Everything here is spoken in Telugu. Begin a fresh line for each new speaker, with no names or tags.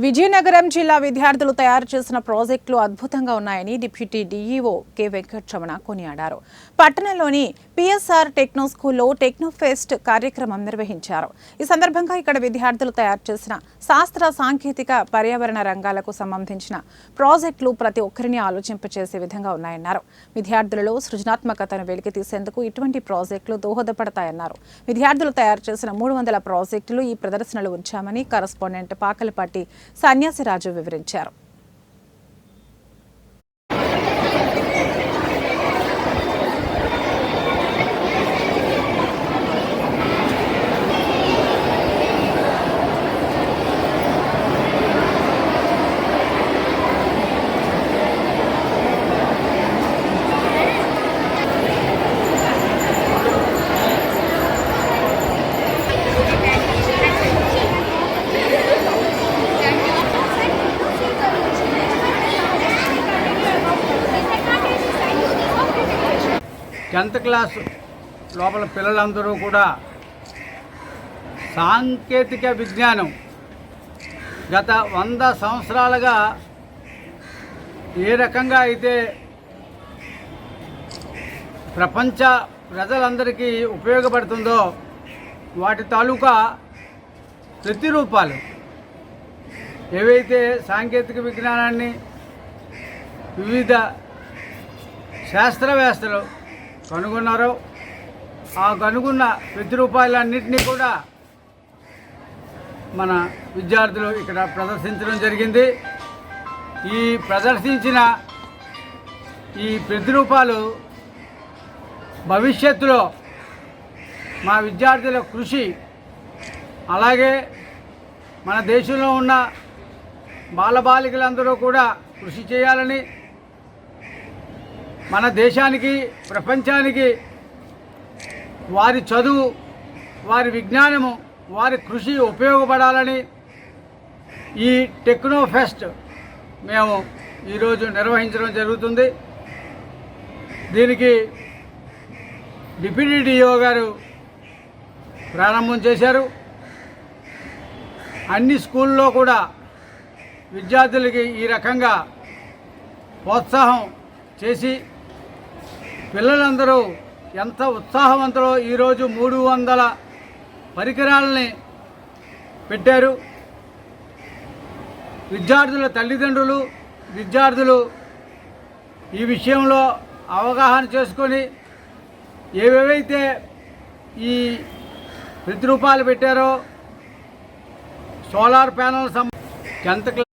విజయనగరం జిల్లా విద్యార్థులు తయారు చేసిన ప్రాజెక్టులు అద్భుతంగా ఉన్నాయని డిప్యూటీ డీఈఓ కె వెంకటరమణ కొనియాడారు. పట్టణంలోని పిఎస్ఆర్ టెక్నో స్కూల్లో టెక్నో ఫెస్ట్ కార్యక్రమం నిర్వహించారు. ఈ సందర్భంగా ఇక్కడ విద్యార్థులు తయారు చేసిన శాస్త్ర సాంకేతిక పర్యావరణ రంగాలకు సంబంధించిన ప్రాజెక్టులు ప్రతి ఒక్కరిని ఆలోచింపచేసే విధంగా ఉన్నాయన్నారు. విద్యార్థులలో సృజనాత్మకతను వెలికి తీసేందుకు ఇటువంటి ప్రాజెక్టులు దోహదపడతాయన్నారు. విద్యార్థులు తయారు చేసిన 300 ప్రాజెక్టులు ఈ ప్రదర్శనలో ఉంచామని కరెస్పాండెంట్ పాకలపాటి సన్యాసిరాజు వివరించారు.
టెన్త్ క్లాస్ లోపల పిల్లలందరూ కూడా సాంకేతిక విజ్ఞానం గత 100 సంవత్సరాలుగా ఏ రకంగా అయితే ప్రపంచ ప్రజలందరికీ ఉపయోగపడుతుందో వాటి తాలూకా ప్రతిరూపాలు ఏవైతే సాంకేతిక విజ్ఞానాన్ని వివిధ శాస్త్రవేత్తలు కనుగొన్నారో ఆ కనుగొన్న ప్రతిరూపాలన్నింటినీ కూడా మన విద్యార్థులు ఇక్కడ ప్రదర్శించడం జరిగింది. ఈ ప్రదర్శించిన ఈ ప్రతిరూపాలు భవిష్యత్తులో మా విద్యార్థుల కృషి, అలాగే మన దేశంలో ఉన్న బాలబాలికలందరూ కూడా కృషి చేయాలని, మన దేశానికి ప్రపంచానికి వారి చదువు, వారి విజ్ఞానము, వారి కృషి ఉపయోగపడాలని ఈ టెక్నో ఫెస్ట్ మేము ఈరోజు నిర్వహించడం జరుగుతుంది. దీనికి డిప్యూటీ డిఓ గారు ప్రారంభం చేశారు. అన్ని స్కూల్లో కూడా విద్యార్థులకి ఈ రకంగా ప్రోత్సాహం చేసి పిల్లలందరూ ఎంత ఉత్సాహవంతులో ఈరోజు 300 పరికరాలని పెట్టారు. విద్యార్థుల తల్లిదండ్రులు, విద్యార్థులు ఈ విషయంలో అవగాహన చేసుకొని ఏవేవైతే ఈ ప్రతిరూపాలు పెట్టారో సోలార్ ప్యానల్ 10th